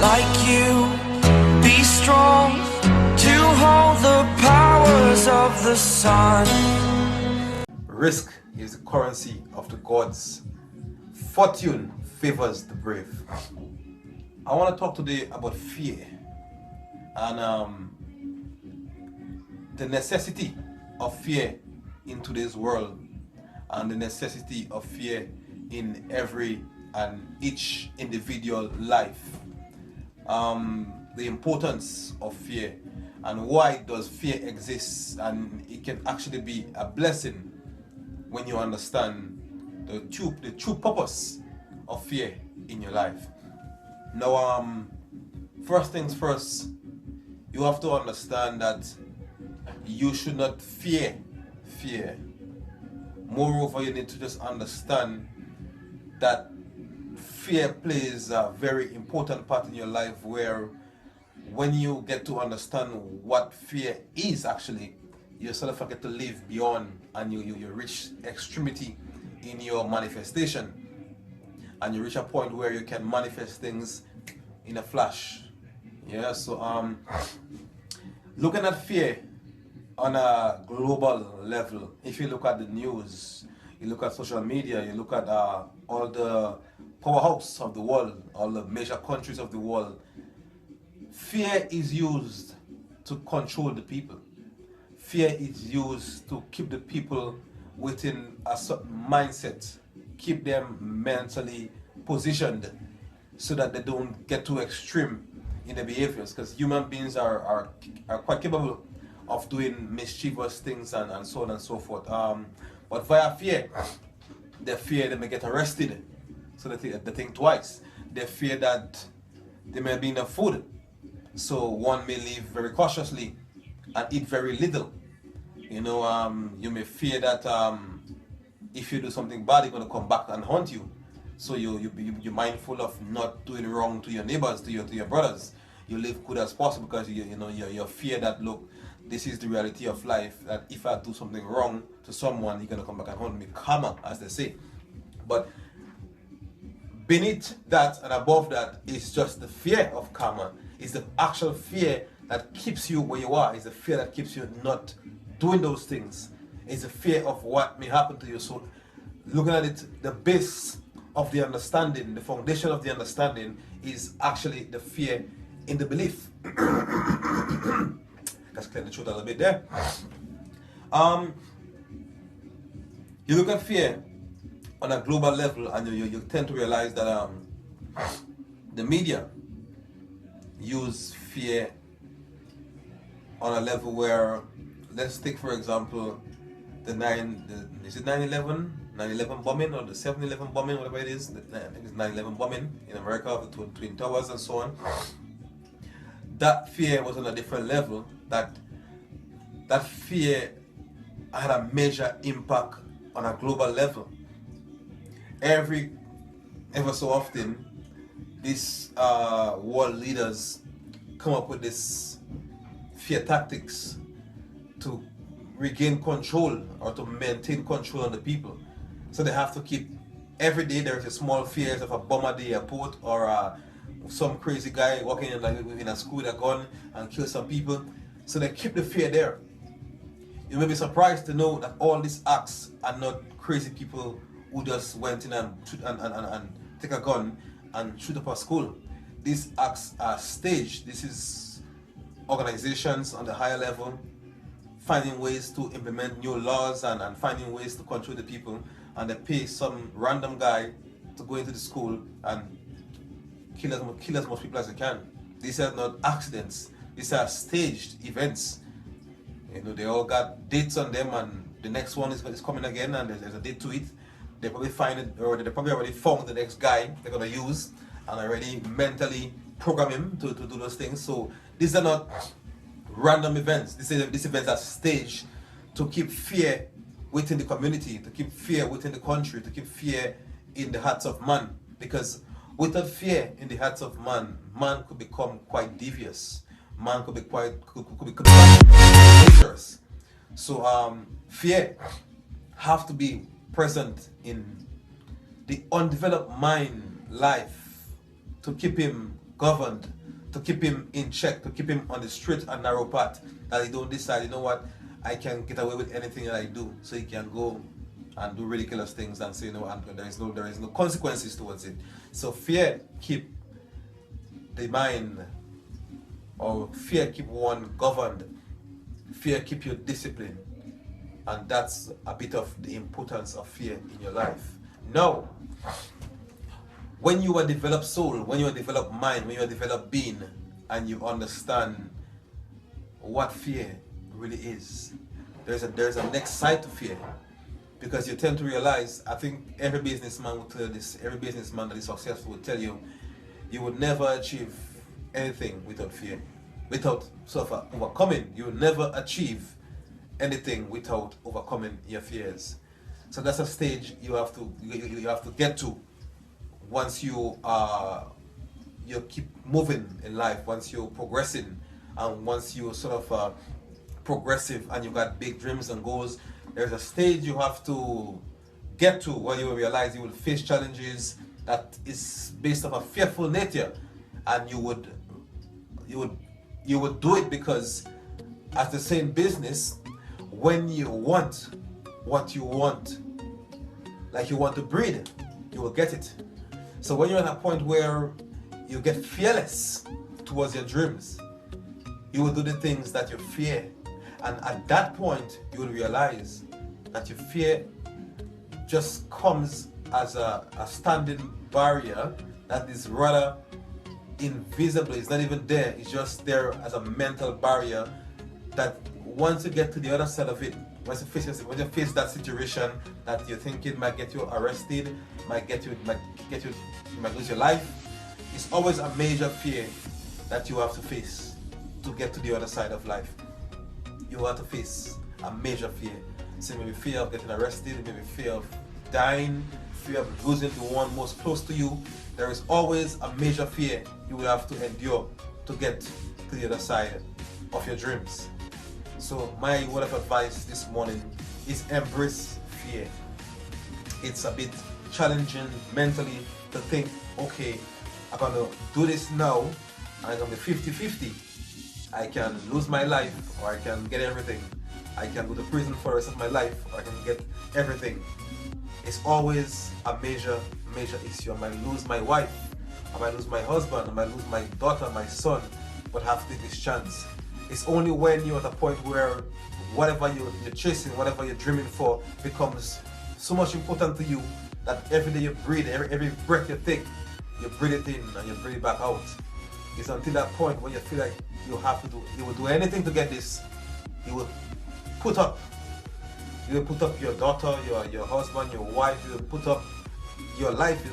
like you. Be strong to hold the powers of the sun. Risk is the currency of the gods. Fortune favors the brave. I want to talk today about fear and the necessity of fear in today's world, and the necessity of fear in every and each individual life. The importance of fear and why does fear exist, and it can actually be a blessing when you understand the true purpose of fear in your life. Now, first things first, you have to understand that you should not fear fear. Moreover, you need to just understand that fear plays a very important part in your life, where when you get to understand what fear is actually, you sort of get to live beyond, and you reach extremity in your manifestation, and you reach a point where you can manifest things in a flash. Yeah, so looking at fear on a global level, if you look at the news, you look at social media, you look at all the powerhouse of the world, all the major countries of the world, fear is used to control the people. Fear is used to keep the people within a certain mindset, keep them mentally positioned so that they don't get too extreme in their behaviors, because human beings are quite capable of doing mischievous things and so on and so forth. But via fear, they fear they may get arrested, so they think twice. They fear that there may be enough food, so one may live very cautiously and eat very little. You may fear that if you do something bad, it's going to come back and haunt you. So you're mindful of not doing wrong to your neighbors, to your brothers. You live good as possible because you fear that, look, this is the reality of life, that if I do something wrong to someone, he's going to come back and haunt me. Karma, as they say. But beneath that and above that is just the fear of karma. It's the actual fear that keeps you where you are. It's the fear that keeps you not doing those things. It's the fear of what may happen to you. So looking at it, the base of the understanding, the foundation of the understanding is actually the fear in the belief. Just clear the throat a little bit there. You look at fear on a global level, and you tend to realize that the media use fear on a level where, let's take for example is it 9/11 bombing, or the 7/11 bombing, whatever it is. I think it's 9/11 bombing in America of the Twin Towers and so on. That fear was on a different level. That fear had a major impact on a global level. Ever so often, these world leaders come up with this fear tactics to regain control or to maintain control on the people. So they have to keep, every day there is a small fear of a bomb at the airport, or some crazy guy walking in a school with a gun and kill some people. So they keep the fear there. You may be surprised to know that all these acts are not crazy people who just went in and take a gun and shoot up a school. These acts are staged. This is organizations on the higher level finding ways to implement new laws and finding ways to control the people, and they pay some random guy to go into the school and kill as much people as they can. These are not accidents. These are staged events. They all got dates on them, and the next one is coming again, and there's a date to it. They probably find it, or they probably already found the next guy they're gonna use, and already mentally program him to do those things. So these are not random events. These events are staged to keep fear within the community, to keep fear within the country, to keep fear in the hearts of man. Because without fear in the hearts of man, man could become quite devious. Man could be quite dangerous. So fear have to be present in the undeveloped mind life to keep him governed, to keep him in check, to keep him on the straight and narrow path, that he don't decide, you know what, I can get away with anything that I do, so he can go and do ridiculous things and say, you know, and there is no consequences towards it. So fear keep the mind, or fear keep one governed, fear keep you disciplined, and that's a bit of the importance of fear in your life. Now, when you are developed soul, when you are developed mind, when you are developed being, and you understand what fear really is, there's a next side to fear, because you tend to realize, I think every businessman will tell you this, every businessman that is successful will tell you, you would never achieve anything without fear, without sort of overcoming. You will never achieve anything without overcoming your fears. So that's a stage you have to get to once you keep moving in life, once you're progressing, and once you're sort of progressive and you've got big dreams and goals. There's a stage you have to get to where you will realize you will face challenges that is based on a fearful nature, and you would do it because, as they say in business, when you want what you want, like you want to breed, you will get it. So when you're at a point where you get fearless towards your dreams, you will do the things that you fear, and at that point you will realize that your fear just comes as a standing barrier that is rather invisible. It's not even there, it's just there as a mental barrier that once you get to the other side of it, when you face that situation that you're thinking might get you arrested, you might lose your life, it's always a major fear that you have to face to get to the other side of life. You have to face a major fear. So maybe fear of getting arrested, maybe fear of dying, fear of losing the one most close to you. There is always a major fear you will have to endure to get to the other side of your dreams. So my word of advice this morning is embrace fear. It's a bit challenging mentally to think, okay, I'm going to do this now and I'm going to be 50-50. I can lose my life, or I can get everything. I can go to prison for the rest of my life, or I can get everything. It's always a major issue. I might lose my wife, I might lose my husband, I might lose my daughter, my son, but have to take this chance. It's only when you're at a point where whatever you're chasing, whatever you're dreaming for becomes so much important to you that every day you breathe, every breath you take, you breathe it in and you breathe it back out. It's until that point when you feel like you will do anything to get this. You will put up your daughter, your husband, your wife, you will put up your life,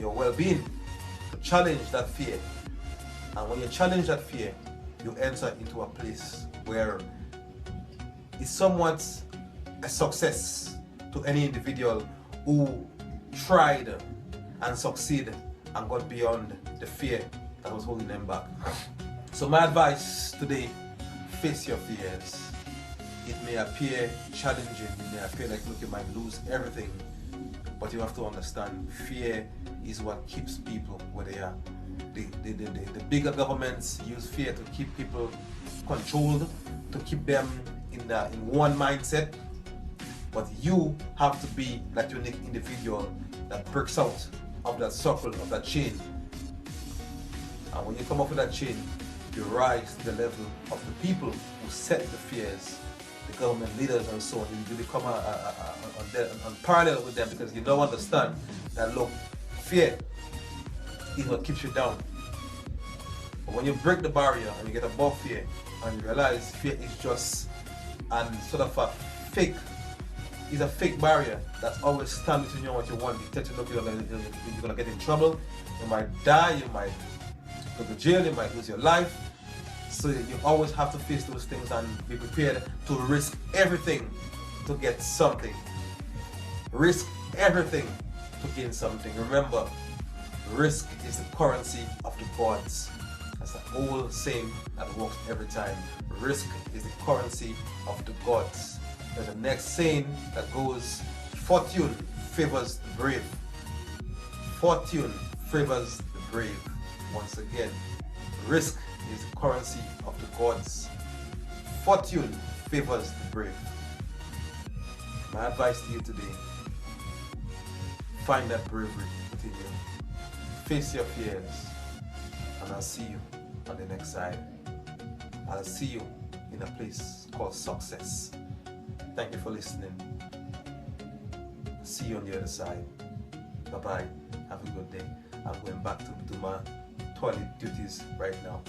your well-being to challenge that fear. And when you challenge that fear, you enter into a place where it's somewhat a success to any individual who tried and succeeded and got beyond the fear that was holding them back. So my advice today, face your fears. It may appear challenging, it may appear like, look, you might lose everything, but you have to understand, fear is what keeps people where they are. The bigger governments use fear to keep people controlled, to keep them in one mindset, but you have to be that unique individual that breaks out of that circle, of that chain. And when you come up with that chain, you rise to the level of the people who set the fears, the government leaders and so on. You become on parallel with them, because you now understand that, look, fear is what keeps you down. But when you break the barrier and you get above fear and you realize fear is just sort of a fake barrier that's always standing between you and what you want. You tend to know you're going to get in trouble, you might die, you might go to jail, you might lose your life. So you always have to face those things and be prepared to risk everything to get something. Risk everything to gain something. Remember, risk is the currency of the gods. That's an old saying that works every time. Risk is the currency of the gods. There's a next saying that goes, fortune favors the brave. Fortune favors the brave. Once again, risk is the currency of the gods. Fortune favors the brave. My advice to you today, find that bravery within you. Face your fears, and I'll see you on the next side. I'll see you in a place called success. Thank you for listening. See you on the other side. Bye-bye. Have a good day. I'm going back to do my toilet duties right now.